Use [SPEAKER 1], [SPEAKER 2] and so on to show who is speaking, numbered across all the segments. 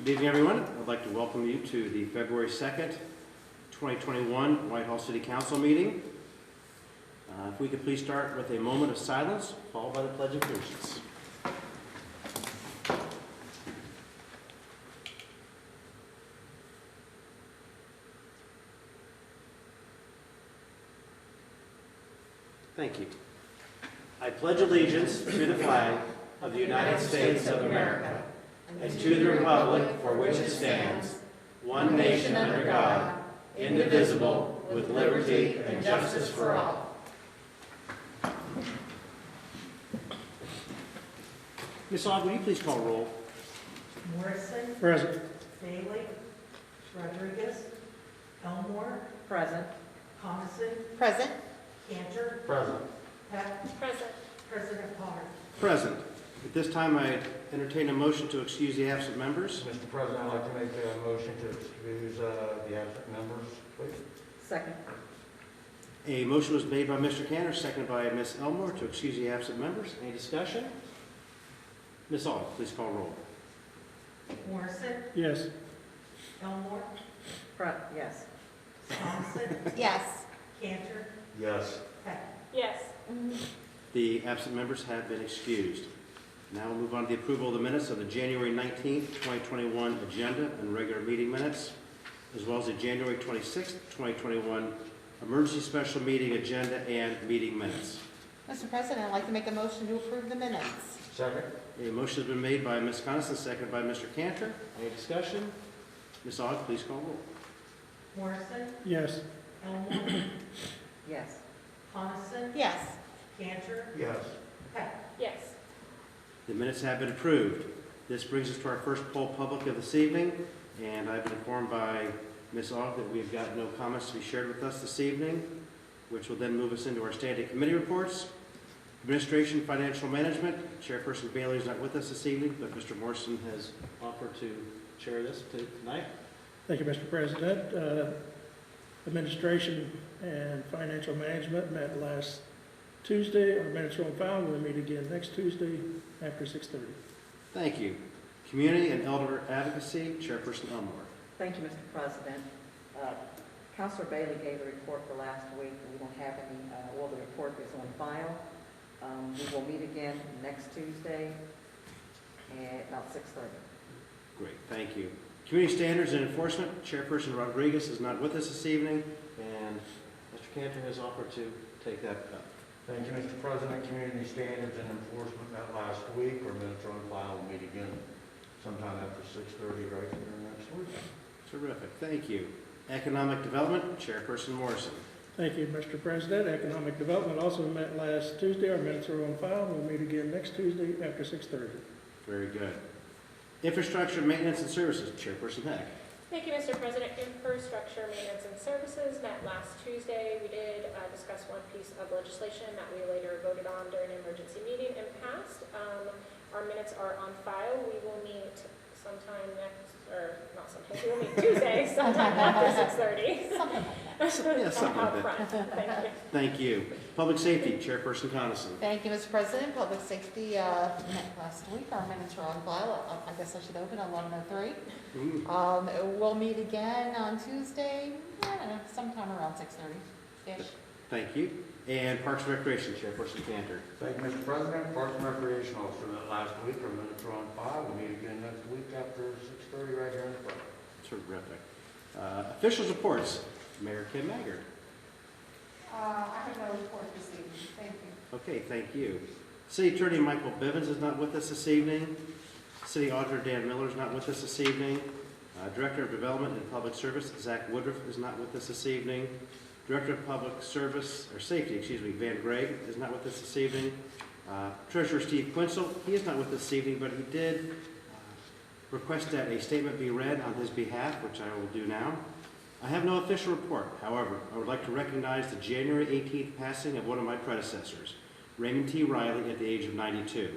[SPEAKER 1] Good evening, everyone. I'd like to welcome you to the February 2nd, 2021 Whitehall City Council meeting. If we could please start with a moment of silence, followed by the Pledge of Allegiance. Thank you. I pledge allegiance to the flag of the United States of America and to the republic for which it stands, one nation under God, indivisible, with liberty and justice for all. Ms. Aug, will you please call roll?
[SPEAKER 2] Morrison.
[SPEAKER 3] Present.
[SPEAKER 2] Bailey. Rodriguez. Elmore.
[SPEAKER 4] Present.
[SPEAKER 2] Coniston.
[SPEAKER 4] Present.
[SPEAKER 2] Cantor.
[SPEAKER 1] Present.
[SPEAKER 2] Peck.
[SPEAKER 4] Present.
[SPEAKER 2] President Potter.
[SPEAKER 1] Present. At this time, I entertain a motion to excuse the absent members.
[SPEAKER 5] Mr. President, I'd like to make a motion to excuse the absent members, please.
[SPEAKER 4] Second.
[SPEAKER 1] A motion was made by Mr. Cantor, seconded by Ms. Elmore to excuse the absent members. Any discussion? Ms. Aug, please call roll.
[SPEAKER 2] Morrison.
[SPEAKER 3] Yes.
[SPEAKER 2] Elmore.
[SPEAKER 4] Yes.
[SPEAKER 2] Coniston.
[SPEAKER 4] Yes.
[SPEAKER 2] Cantor.
[SPEAKER 5] Yes.
[SPEAKER 2] Peck.
[SPEAKER 4] Yes.
[SPEAKER 1] The absent members have been excused. Now we'll move on to the approval of the minutes of the January 19th, 2021 agenda and regular meeting minutes, as well as the January 26th, 2021 emergency special meeting agenda and meeting minutes.
[SPEAKER 6] Mr. President, I'd like to make a motion to approve the minutes.
[SPEAKER 5] Second?
[SPEAKER 1] A motion has been made by Ms. Coniston, seconded by Mr. Cantor. Any discussion? Ms. Aug, please call roll.
[SPEAKER 2] Morrison.
[SPEAKER 3] Yes.
[SPEAKER 2] Elmore.
[SPEAKER 4] Yes.
[SPEAKER 2] Coniston.
[SPEAKER 6] Yes.
[SPEAKER 2] Cantor.
[SPEAKER 5] Yes.
[SPEAKER 2] Peck.
[SPEAKER 4] Yes.
[SPEAKER 1] The minutes have been approved. This brings us to our first poll public of this evening, and I've been informed by Ms. Aug that we've got no comments to be shared with us this evening, which will then move us into our standing committee reports. Administration, Financial Management, Chairperson Bailey is not with us this evening, but Mr. Morrison has offered to chair this tonight.
[SPEAKER 3] Thank you, Mr. President. Administration and Financial Management met last Tuesday. Our minutes are on file. We'll meet again next Tuesday after 6:30.
[SPEAKER 1] Thank you. Community and Elder Advocacy, Chairperson Elmore.
[SPEAKER 4] Thank you, Mr. President. Councilor Bailey gave a report for last week. We don't have any, well, the report is on file. We will meet again next Tuesday at about 6:30.
[SPEAKER 1] Great, thank you. Community Standards and Enforcement, Chairperson Rodriguez is not with us this evening, and Mr. Cantor has offered to take that up.
[SPEAKER 5] Thank you, Mr. President. Community Standards and Enforcement met last week. Our minutes are on file. We'll meet again sometime after 6:30 right here next week.
[SPEAKER 1] Terrific, thank you. Economic Development, Chairperson Morrison.
[SPEAKER 3] Thank you, Mr. President. Economic Development also met last Tuesday. Our minutes are on file. We'll meet again next Tuesday after 6:30.
[SPEAKER 1] Very good. Infrastructure, Maintenance, and Services, Chairperson Heck.
[SPEAKER 7] Thank you, Mr. President. Infrastructure Maintenance and Services met last Tuesday. We did discuss one piece of legislation that we later voted on during an emergency meeting and passed. Our minutes are on file. We will meet sometime next, or not sometime, we will meet Tuesday, sometime after 6:30.
[SPEAKER 6] Something like that.
[SPEAKER 1] Yeah, something
[SPEAKER 7] Out
[SPEAKER 1] like that.
[SPEAKER 7] front. Thank you.
[SPEAKER 1] Thank you. Public Safety, Chairperson Coniston.
[SPEAKER 6] Thank you, Mr. President. Public Safety met last week. Our minutes are on file. I guess I should open at 11:03. We'll meet again on Tuesday, I don't know, sometime around 6:30-ish.
[SPEAKER 1] Thank you. And Parks and Recreation, Chairperson Cantor.
[SPEAKER 5] Thank you, Mr. President. Parks and Recreation also met last week. Our minutes are on file. We'll meet again next week after 6:30 right here in the front.
[SPEAKER 1] Terrific. Officials reports, Mayor Kim Maggard.
[SPEAKER 6] I have no report this evening. Thank you.
[SPEAKER 1] Okay, thank you. City Attorney Michael Bivens is not with us this evening. City Auditor Dan Miller is not with us this evening. Director of Development and Public Service Zach Woodruff is not with us this evening. Director of Public Service, or Safety, Van Gregg is not with us this evening. Treasurer Steve Quinsel, he is not with us this evening, but he did request that a statement be read on his behalf, which I will do now. I have no official report. However, I would like to recognize the January 18th passing of one of my predecessors, Raymond T. Riley, at the age of 92.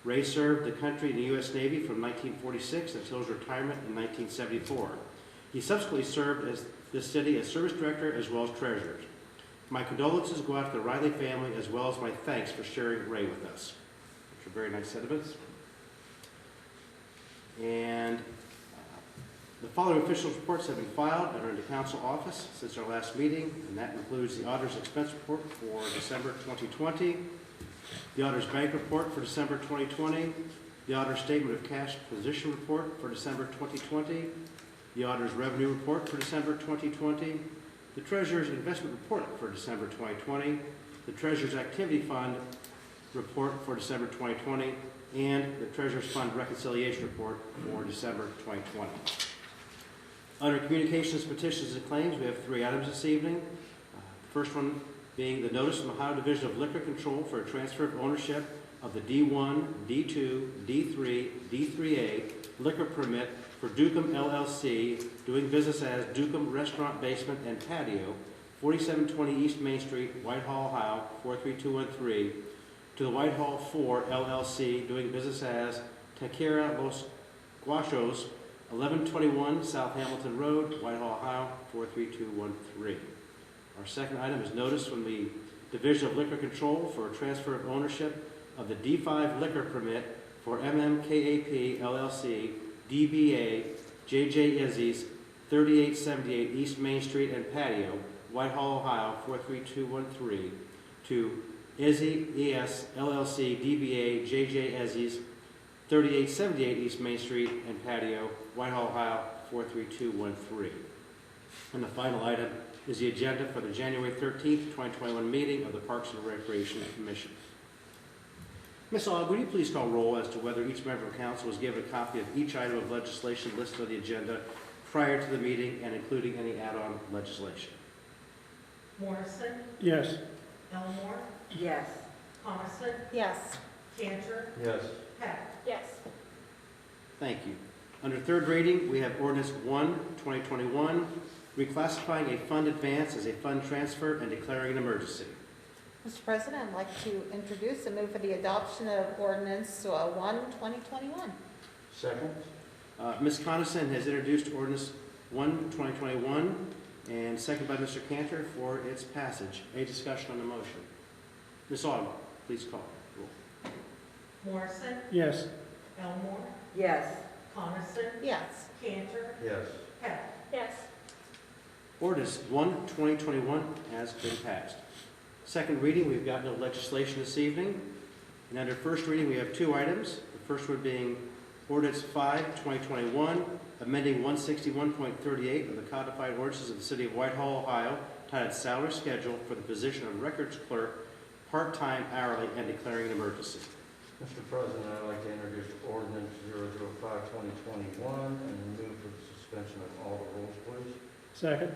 [SPEAKER 1] Ray served the country in the U.S. Navy from 1946 until his retirement in 1974. He subsequently served as this city as service director as well as treasurer. My condolences go out to the Riley family as well as my thanks for sharing Ray with us. Which are very nice sentiments. And The following official reports have been filed and are in the council office since our last meeting, and that includes the auditor's expense report for December 2020, the auditor's bank report for December 2020, the auditor's statement of cash position report for December 2020, the auditor's revenue report for December 2020, the treasurer's investment report for December 2020, the treasurer's activity fund report for December 2020, and the treasurer's fund reconciliation report for December 2020. Under communications, petitions, and claims, we have 3 items this evening. The first one being the notice from the Ohio Division of Liquor Control for a transfer of ownership of the D1, D2, D3, D3A liquor permit for Dukem LLC, doing business as Dukem Restaurant Basement and Patio, 4720 East Main Street, Whitehall, Ohio, 43213, to the Whitehall 4 LLC, doing business as Taquera Los Guachos, 1121 South Hamilton Road, Whitehall, Ohio, 43213. Our second item is notice from the Division of Liquor Control for a transfer of ownership of the D5 liquor permit for MMKAP LLC, DBA JJ Izzy's, 3878 East Main Street and Patio, Whitehall, Ohio, 43213, to Izzy ES LLC, DBA JJ Izzy's, 3878 East Main Street and Patio, Whitehall, Ohio, 43213. And the final item is the agenda for the January 13th, 2021 meeting of the Parks and Recreation Commission. Ms. Aug, would you please call roll as to whether each member of council was given a copy of each item of legislation listed on the agenda prior to the meeting and including any add-on legislation?
[SPEAKER 2] Morrison,
[SPEAKER 3] Yes.
[SPEAKER 2] Elmore,
[SPEAKER 4] Yes.
[SPEAKER 2] Coniston,
[SPEAKER 6] Yes.
[SPEAKER 2] Cantor,
[SPEAKER 5] Yes.
[SPEAKER 2] Heck.
[SPEAKER 7] Yes.
[SPEAKER 1] Thank you. Under third reading, we have ordinance 1, 2021, reclassifying a fund advance as a fund transfer and declaring an emergency.
[SPEAKER 6] Mr. President, I'd like to introduce and move for the adoption of ordinance 1, 2021.
[SPEAKER 5] Second?
[SPEAKER 1] Ms. Coniston has introduced ordinance 1, 2021, and seconded by Mr. Cantor for its passage. Any discussion on the motion? Ms. Aug, please call roll.
[SPEAKER 2] Morrison,
[SPEAKER 3] Yes.
[SPEAKER 2] Elmore,
[SPEAKER 4] Yes.
[SPEAKER 2] Coniston,
[SPEAKER 6] Yes.
[SPEAKER 2] Cantor,
[SPEAKER 5] Yes.
[SPEAKER 2] Heck.
[SPEAKER 7] Yes.
[SPEAKER 1] Ordinance 1, 2021 has been passed. Second reading, we've got no legislation this evening. And under first reading, we have 2 items. The first one being ordinance 5, 2021, amending 161.38 of the codified ordinances of the city of Whitehall, Ohio, titled Salary Schedule for the position of Records Clerk, part-time hourly, and declaring an emergency.
[SPEAKER 5] Mr. President, I'd like to introduce ordinance 005-2021 and move for the suspension of all the rules, please.
[SPEAKER 3] Second.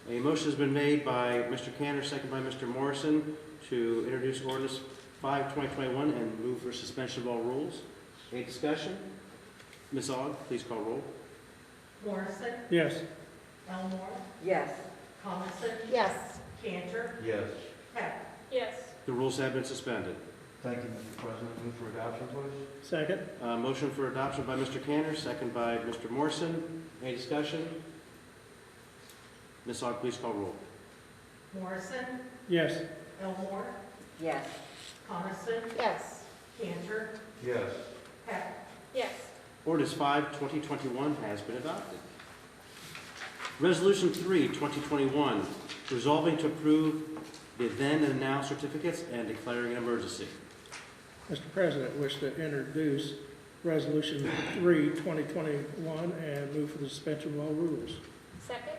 [SPEAKER 1] A motion has been made by Mr. Cantor, second by Mr. Morrison, to introduce ordinance 5, 2021 and move for suspension of all rules. Any discussion? Ms. Aug, please call roll.
[SPEAKER 2] Morrison,
[SPEAKER 3] Yes.
[SPEAKER 2] Elmore,
[SPEAKER 4] Yes.
[SPEAKER 2] Coniston,
[SPEAKER 6] Yes.
[SPEAKER 2] Cantor,
[SPEAKER 5] Yes.
[SPEAKER 2] Heck.
[SPEAKER 7] Yes.
[SPEAKER 1] The rules have been suspended.
[SPEAKER 5] Thank you, Mr. President. Move for adoption, please.
[SPEAKER 3] Second.
[SPEAKER 1] Motion for adoption by Mr. Cantor, second by Mr. Morrison. Any discussion? Ms. Aug, please call roll.
[SPEAKER 2] Morrison,
[SPEAKER 3] Yes.
[SPEAKER 2] Elmore,
[SPEAKER 4] Yes.
[SPEAKER 2] Coniston,
[SPEAKER 6] Yes.
[SPEAKER 2] Cantor,
[SPEAKER 5] Yes.
[SPEAKER 2] Heck.
[SPEAKER 7] Yes.
[SPEAKER 1] Ordinance 5, 2021 has been adopted. Resolution 3, 2021, resolving to approve the then and now certificates and declaring an emergency.
[SPEAKER 3] Mr. President, wish to introduce Resolution 3, 2021, and move for the suspension of all rules.
[SPEAKER 7] Second.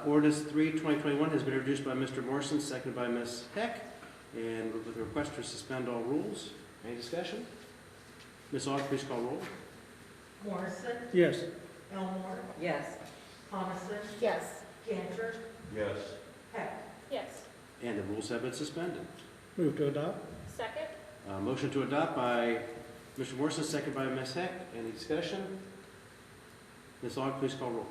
[SPEAKER 1] Ordinance 3, 2021 has been introduced by Mr. Morrison, seconded by Ms. Heck, and with a request to suspend all rules. Any discussion? Ms. Aug, please call roll.
[SPEAKER 2] Morrison,
[SPEAKER 3] Yes.
[SPEAKER 2] Elmore,
[SPEAKER 4] Yes.
[SPEAKER 2] Coniston,
[SPEAKER 6] Yes.
[SPEAKER 2] Cantor,
[SPEAKER 5] Yes.
[SPEAKER 2] Heck.
[SPEAKER 7] Yes.
[SPEAKER 1] And the rules have been suspended.
[SPEAKER 3] Move to adopt.
[SPEAKER 7] Second.
[SPEAKER 1] Motion to adopt by Mr. Morrison, seconded by Ms. Heck. Any discussion? Ms. Aug, please call roll.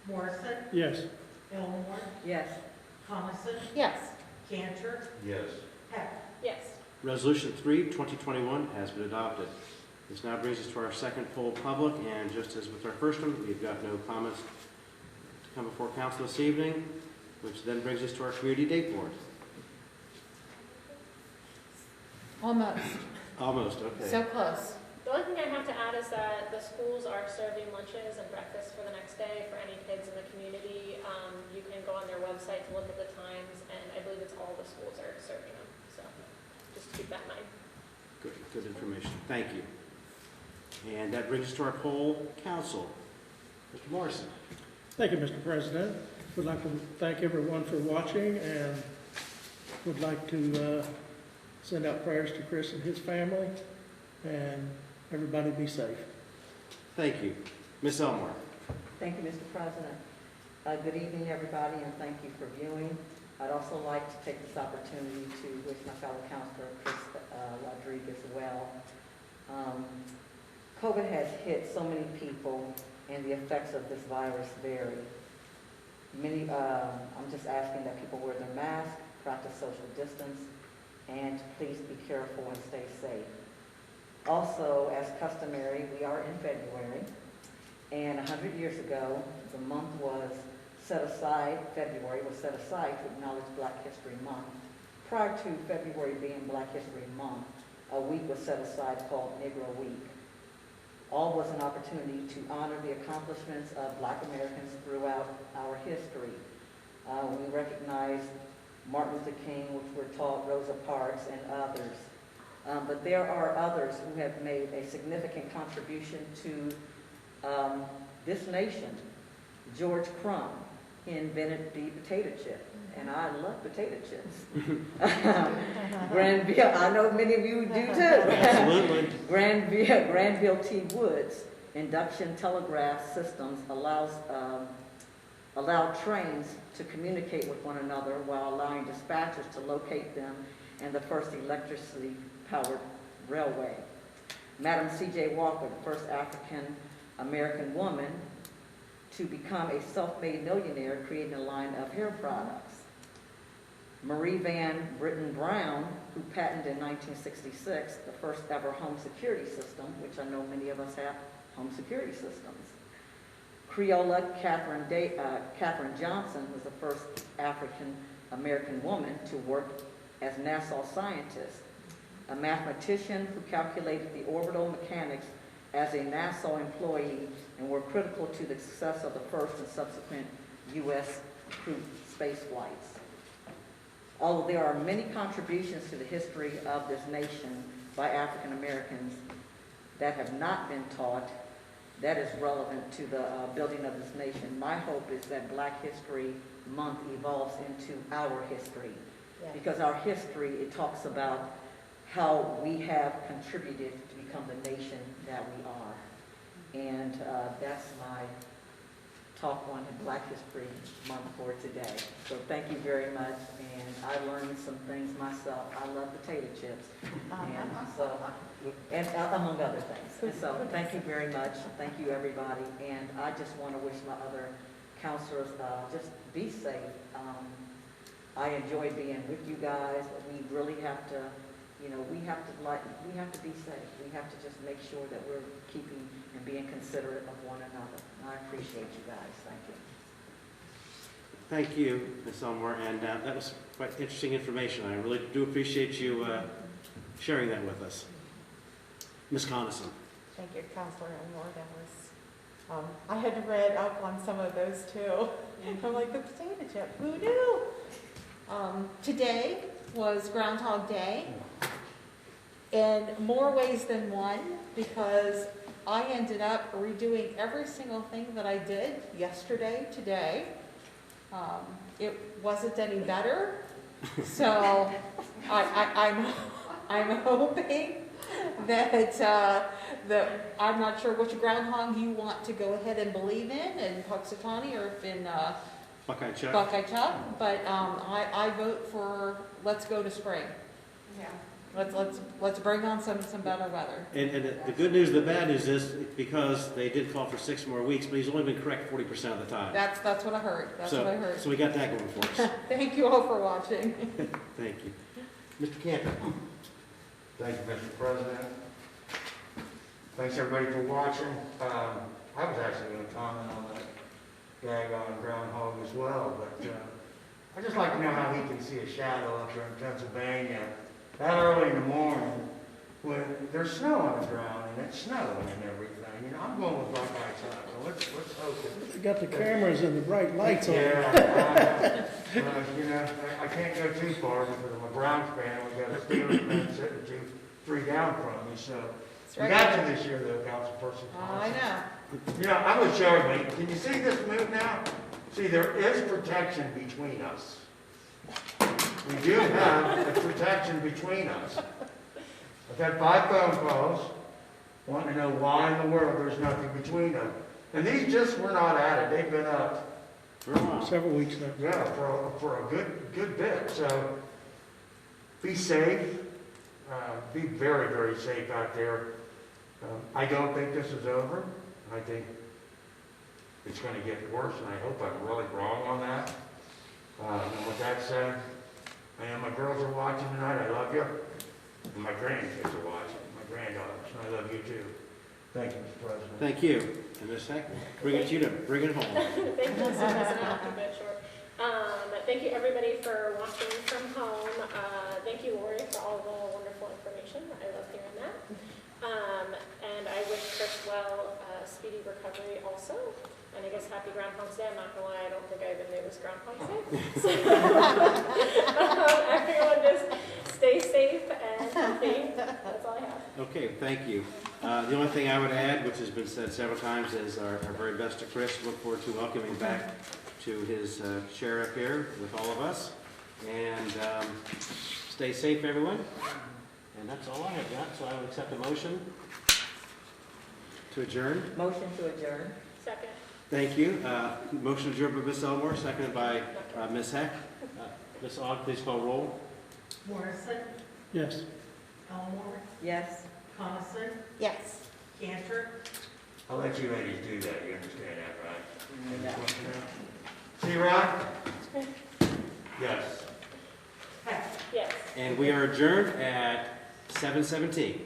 [SPEAKER 2] Morrison,
[SPEAKER 3] Yes.
[SPEAKER 2] Elmore,
[SPEAKER 4] Yes.
[SPEAKER 2] Coniston,
[SPEAKER 6] Yes.
[SPEAKER 2] Cantor,
[SPEAKER 5] Yes.
[SPEAKER 2] Heck.
[SPEAKER 7] Yes.
[SPEAKER 1] Resolution 3, 2021 has been adopted. This now brings us to our second full public, and just as with our first one, we've got no comments to come before council this evening, which then brings us to our community date board.
[SPEAKER 6] Almost.
[SPEAKER 1] Almost, okay.
[SPEAKER 6] So close.
[SPEAKER 7] The only thing I have to add is that the schools are serving lunches and breakfast for the next day for any kids in the community. You can go on their website to look at the times, and I believe it's all the schools are serving them. So just keep that in mind.
[SPEAKER 1] Good information. Thank you. And that brings us to our poll council. Mr. Morrison.
[SPEAKER 3] Thank you, Mr. President. Would like to thank everyone for watching and would like to send out prayers to Chris and his family, and everybody be safe.
[SPEAKER 1] Thank you. Ms. Elmore.
[SPEAKER 4] Thank you, Mr. President. Good evening, everybody, and thank you for viewing. I'd also like to take this opportunity to wish my fellow counselor, Chris Rodriguez, well. COVID has hit so many people, and the effects of this virus vary. I'm just asking that people wear their mask, practice social distance, and please be careful and stay safe. Also, as customary, we are in February, and 100 years ago, the month was set aside, February was set aside to acknowledge Black History Month. Prior to February being Black History Month, a week was set aside called Negro Week. All was an opportunity to honor the accomplishments of Black Americans throughout our history. We recognize Martin Luther King, which we're taught, Rosa Parks, and others. But there are others who have made a significant contribution to this nation. George Crumb, he invented the potato chip, and I love potato chips. Granville, I know many of you do too.
[SPEAKER 1] Absolutely.
[SPEAKER 4] Granville T. Woods, induction telegraph systems allowed trains to communicate with one another while allowing dispatchers to locate them, and the first electricity-powered railway. Madam C.J. Walker, the first African-American woman to become a self-made millionaire, creating a line of hair products. Marie Van Brittan Brown, who patented in 1966 the first ever home security system, which I know many of us have home security systems. Creola Catherine Johnson was the first African-American woman to work as NASA scientist. A mathematician who calculated the orbital mechanics as a NASA employee and were critical to the success of the first and subsequent U.S. crewed space flights. Although there are many contributions to the history of this nation by African Americans that have not been taught, that is relevant to the building of this nation, my hope is that Black History Month evolves into our history.
[SPEAKER 6] Yes.
[SPEAKER 4] Because our history, it talks about how we have contributed to become the nation that we are. And that's my talk on Black History Month for today. So thank you very much, and I learned some things myself. I love potato chips, and so, and among other things. And so thank you very much. Thank you, everybody, and I just want to wish my other counselors just be safe. I enjoy being with you guys, but we really have to, you know, we have to be safe. We have to just make sure that we're keeping and being considerate of one another. I appreciate you guys. Thank you.
[SPEAKER 1] Thank you, Ms. Elmore, and that was quite interesting information. I really do appreciate you sharing that with us. Ms. Coniston.
[SPEAKER 6] Thank you, Counselor Elmore. That was, I had read up on some of those too. I'm like, the potato chip, who knew? Today was Groundhog Day in more ways than one, because I ended up redoing every single thing that I did yesterday, today. It wasn't any better, so I'm hoping that I'm not sure which groundhog you want to go ahead and believe in Puxatawny or if in
[SPEAKER 1] Buckeye Chuck.
[SPEAKER 6] Buckeye Chuck, but I vote for let's go to spring. Yeah. Let's bring on some better weather.
[SPEAKER 1] And the good news, the bad news is because they did call for 6 more weeks, but he's only been correct 40% of the time.
[SPEAKER 6] That's what I heard. That's what I heard.
[SPEAKER 1] So we got that going for us.
[SPEAKER 6] Thank you all for watching.
[SPEAKER 1] Thank you. Mr. Cantor.
[SPEAKER 5] Thank you, Mr. President. Thanks, everybody, for watching. I was actually going to comment on that gag on groundhog as well, but I'd just like to know how he can see a shadow up there in Pennsylvania that early in the morning when there's snow on the ground, and it's snowing and everything, you know, I'm going with my side, so let's hope it.
[SPEAKER 3] You got the cameras and the bright lights on.
[SPEAKER 5] Yeah, you know, I can't go too far because I'm a Browns fan, we got a Steelers fan sitting 2-3 down from me, so.
[SPEAKER 6] It's
[SPEAKER 5] We
[SPEAKER 6] right.
[SPEAKER 5] got you this year though, Councilperson.
[SPEAKER 6] I know.
[SPEAKER 5] You know, I was showing me, can you see this move now? See, there is protection between us. We do have a protection between us. I've had 5 phone calls, wanting to know why in the world there's nothing between them. And these just were not at it, they've been up,
[SPEAKER 1] For a while.
[SPEAKER 3] Several weeks now.
[SPEAKER 5] yeah, for a good bit. So, be safe, be very, very safe out there. I don't think this is over. I think it's going to get worse, and I hope I'm really wrong on that. And with that said, my girls are watching tonight. I love you. And my grandkids are watching, my granddaughters, and I love you too. Thank you, Mr. President.
[SPEAKER 1] Thank you. And Ms. Heck, bring it to you to bring it home.
[SPEAKER 7] Thank you, Mr. President. I'll keep it short. Thank you, everybody, for watching from home. Thank you, Lori, for all the wonderful information. I love hearing that. And I wish Chris well speedy recovery also. And I guess happy Groundhog's Day. I'm not gonna lie, I don't think I even knew it was Groundhog's Day. So, everyone just stay safe and healthy. That's all I have.
[SPEAKER 1] Okay, thank you. The only thing I would add, which has been said several times, is our very best to Chris. Look forward to welcoming back to his chair up here with all of us. And stay safe, everyone. And that's all I have got, so I will accept a motion to adjourn.
[SPEAKER 4] Motion to adjourn.
[SPEAKER 7] Second.
[SPEAKER 1] Thank you. Motion adjourned by Ms. Elmore, seconded by Ms. Heck. Ms. Aug, please call roll.
[SPEAKER 2] Morrison,
[SPEAKER 3] Yes.
[SPEAKER 2] Elmore,
[SPEAKER 4] Yes.
[SPEAKER 2] Coniston,
[SPEAKER 6] Yes.
[SPEAKER 2] Cantor,
[SPEAKER 5] I'll let you ladies do that. You understand that, right?
[SPEAKER 4] Yeah.
[SPEAKER 5] See, Ron? Yes.
[SPEAKER 2] Heck.
[SPEAKER 7] Yes.
[SPEAKER 1] And we are adjourned at 7:17.